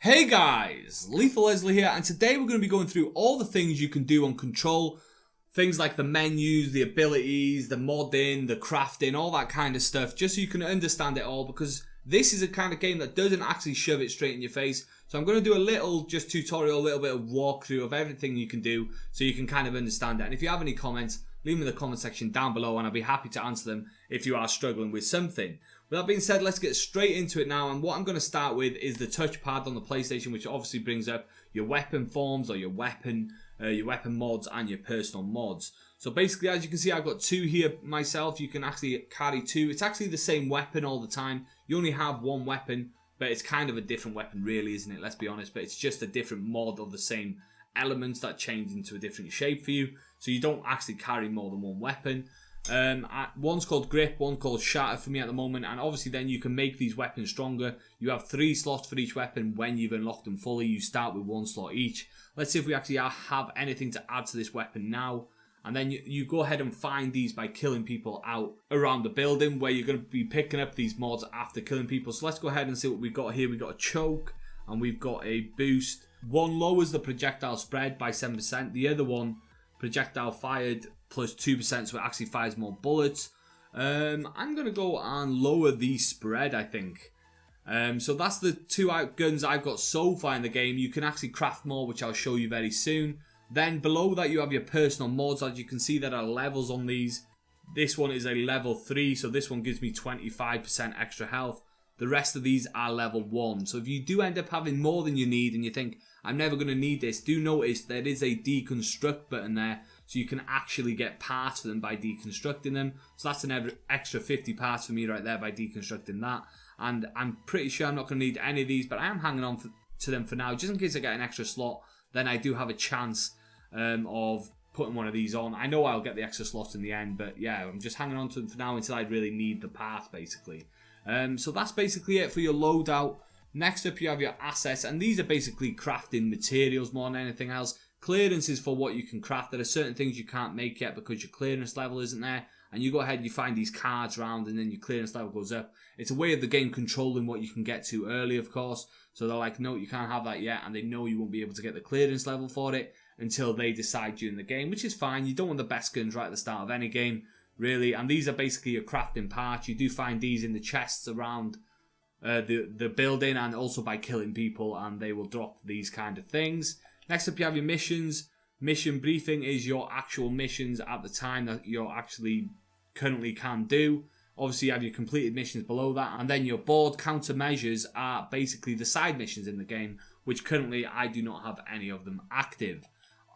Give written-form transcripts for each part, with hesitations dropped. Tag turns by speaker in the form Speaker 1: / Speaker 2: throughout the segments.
Speaker 1: Hey guys, Lethal Leslie here, and today we're going to be going through all the things you can do on Control. Things like the menus, the abilities, the modding, the crafting, all that kind of stuff, just so you can understand it all, because this is a kind of game that doesn't actually shove it straight in your face. So I'm going to do a little just tutorial, a little bit of walkthrough of everything you can do, so you can kind of understand it. And if you have any comments, leave them in the comment section down below, and I'll be happy to answer them if you are struggling with something. With that being said, let's get straight into it now, and what I'm going to start with is the touchpad on the PlayStation, which obviously brings up your weapon forms or your weapon mods and your personal mods. So basically, as you can see, I've got two here myself. You can actually carry two. It's actually the same weapon all the time. You only have one weapon, but it's kind of a different weapon really, isn't it? Let's be honest, but it's just a different mod of the same elements that change into a different shape for you. So you don't actually carry more than one weapon. One's called Grip, one called Shatter for me at the moment, and obviously then you can make these weapons stronger. You have 3 slots for each weapon. When you've unlocked them fully, you start with 1 slot each. Let's see if we actually have anything to add to this weapon now. And then you go ahead and find these by killing people out around the building, where you're going to be picking up these mods after killing people. So let's go ahead and see what we've got here. We've got a choke, and we've got a boost. One lowers the projectile spread by 7%. The other one, projectile fired plus 2%, so it actually fires more bullets. I'm going to go and lower the spread, I think. So that's the 2 guns I've got so far in the game. You can actually craft more, which I'll show you very soon. Then below that you have your personal mods. As you can see, there are levels on these. This one is a level 3, so this one gives me 25% extra health. The rest of these are level 1. So if you do end up having more than you need and you think, I'm never going to need this, do notice there is a deconstruct button there. So you can actually get parts for them by deconstructing them. So that's an extra 50 parts for me right there by deconstructing that. And I'm pretty sure I'm not going to need any of these, but I am hanging on to them for now. Just in case I get an extra slot, then I do have a chance of putting one of these on. I know I'll get the extra slots in the end, but yeah, I'm just hanging on to them for now until I really need the parts, basically. So that's basically it for your loadout. Next up you have your assets, and these are basically crafting materials more than anything else. Clearance is for what you can craft. There are certain things you can't make yet because your clearance level isn't there, and you go ahead and you find these cards around, and then your clearance level goes up. It's a way of the game controlling what you can get to early, of course. So they're like, no, you can't have that yet, and they know you won't be able to get the clearance level for it until they decide during the game, which is fine. You don't want the best guns right at the start of any game, really. And these are basically your crafting parts. You do find these in the chests around the building, and also by killing people, and they will drop these kind of things. Next up you have your missions. Mission briefing is your actual missions at the time that you actually currently can do. Obviously you have your completed missions below that, and then your board countermeasures are basically the side missions in the game, which currently I do not have any of them active.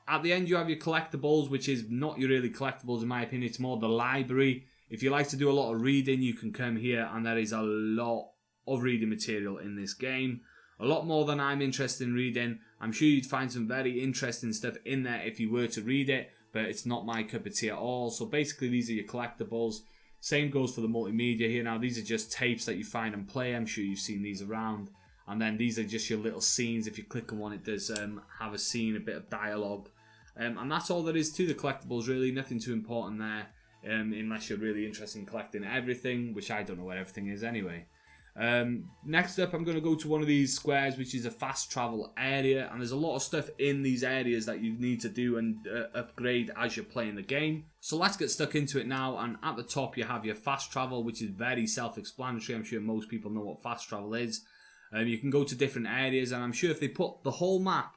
Speaker 1: At the end you have your collectibles, which is not your really collectibles in my opinion, it's more the library. If you like to do a lot of reading, you can come here, and there is a lot of reading material in this game. A lot more than I'm interested in reading. I'm sure you'd find some very interesting stuff in there if you were to read it, but it's not my cup of tea at all. So basically these are your collectibles. Same goes for the multimedia here. Now these are just tapes that you find and play. I'm sure you've seen these around. And then these are just your little scenes. If you click on one, it does have a scene, a bit of dialogue. And that's all there is to the collectibles really. Nothing too important there, unless you're really interested in collecting everything, which I don't know where everything is anyway. Next up I'm going to go to one of these squares, which is a fast travel area, and there's a lot of stuff in these areas that you need to do and upgrade as you're playing the game. So let's get stuck into it now. And at the top you have your fast travel, which is very self-explanatory. I'm sure most people know what fast travel is. You can go to different areas, and I'm sure if they put the whole map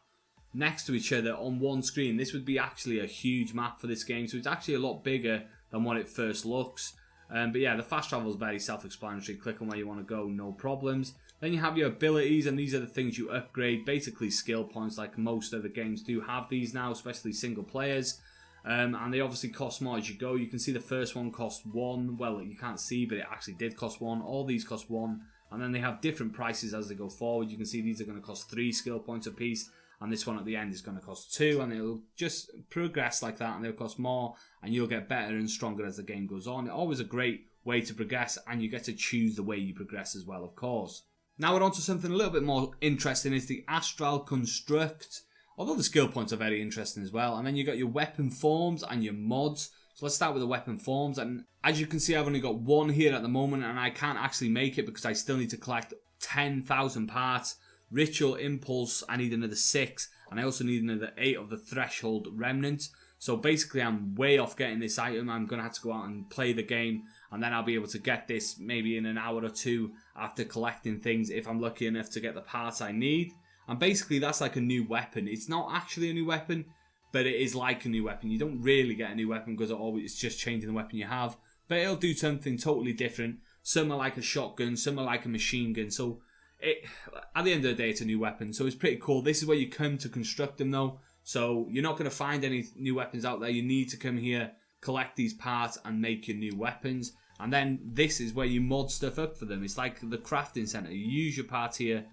Speaker 1: next to each other on one screen, this would be actually a huge map for this game. So it's actually a lot bigger than what it first looks. But yeah, the fast travel is very self-explanatory. Click on where you want to go, no problems. Then you have your abilities, and these are the things you upgrade. Basically skill points, like most other games do have these now, especially single players. And they obviously cost more as you go. You can see the first one cost 1. Well, you can't see, but it actually did cost 1. All these cost 1. And then they have different prices as they go forward. You can see these are going to cost 3 skill points a piece. And this one at the end is going to cost 2, and it'll just progress like that, and they'll cost more, and you'll get better and stronger as the game goes on. Always a great way to progress, and you get to choose the way you progress as well, of course. Now we're on to something a little bit more interesting, is the Astral Construct. Although the skill points are very interesting as well. And then you got your weapon forms and your mods. So let's start with the weapon forms, and as you can see I've only got 1 here at the moment, and I can't actually make it because I still need to collect 10,000 parts. Ritual Impulse, I need another 6, and I also need another 8 of the Threshold Remnant. So basically I'm way off getting this item. I'm going to have to go out and play the game, and then I'll be able to get this maybe in an hour or 2 after collecting things, if I'm lucky enough to get the parts I need. And basically that's like a new weapon. It's not actually a new weapon, but it is like a new weapon. You don't really get a new weapon because it's just changing the weapon you have, but it'll do something totally different. Some are like a shotgun, some are like a machine gun. So at the end of the day, it's a new weapon, so it's pretty cool. This is where you come to construct them though. So you're not going to find any new weapons out there. You need to come here, collect these parts, and make your new weapons. And then this is where you mod stuff up for them. It's like the crafting center. You use your parts here.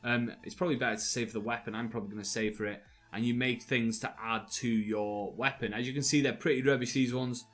Speaker 1: It's probably better to save for the weapon. I'm probably going to save for it. And you make things to add to your weapon. As you can see, they're pretty rubbish, these ones.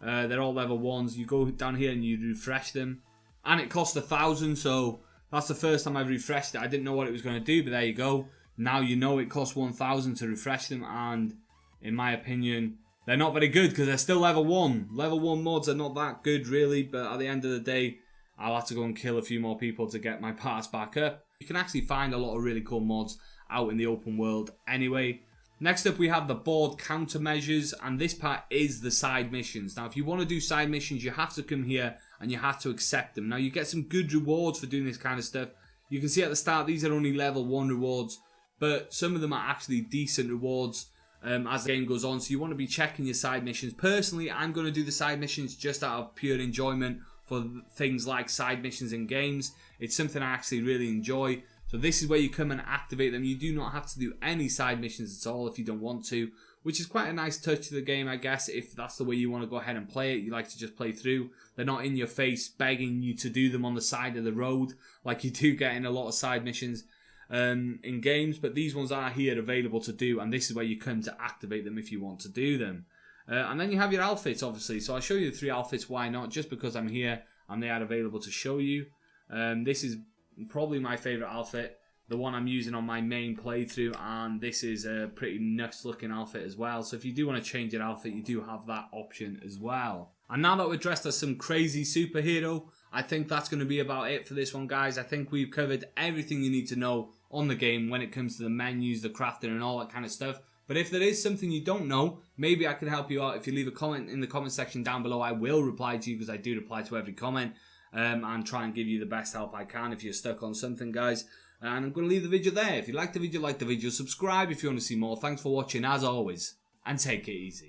Speaker 1: They're all level 1s. You go down here and you refresh them. And it costs 1,000, so that's the first time I've refreshed it. I didn't know what it was going to do, but there you go. Now you know it costs 1,000 to refresh them, and in my opinion, they're not very good because they're still level 1. Level 1 mods are not that good really, but at the end of the day, I'll have to go and kill a few more people to get my parts back up. You can actually find a lot of really cool mods out in the open world anyway. Next up we have the board Countermeasures, and this part is the side missions. Now if you want to do side missions, you have to come here and you have to accept them. Now you get some good rewards for doing this kind of stuff. You can see at the start these are only level 1 rewards, but some of them are actually decent rewards as the game goes on. So you want to be checking your side missions. Personally, I'm going to do the side missions just out of pure enjoyment for things like side missions in games. It's something I actually really enjoy. So this is where you come and activate them. You do not have to do any side missions at all if you don't want to, which is quite a nice touch to the game, I guess, if that's the way you want to go ahead and play it. You like to just play through. They're not in your face begging you to do them on the side of the road like you do get in a lot of side missions in games, but these ones are here available to do, and this is where you come to activate them if you want to do them. And then you have your outfits, obviously. So I'll show you the 3 outfits, why not? Just because I'm here and they are available to show you. This is probably my favourite outfit, the one I'm using on my main playthrough, and this is a pretty nice looking outfit as well. So if you do want to change your outfit, you do have that option as well. And now that we're dressed as some crazy superhero, I think that's going to be about it for this one, guys. I think we've covered everything you need to know on the game when it comes to the menus, the crafting and all that kind of stuff. But if there is something you don't know, maybe I can help you out. If you leave a comment in the comment section down below, I will reply to you because I do reply to every comment, and try and give you the best help I can if you're stuck on something, guys. And I'm going to leave the video there. If you like the video, subscribe if you want to see more. Thanks for watching as always, and take it easy.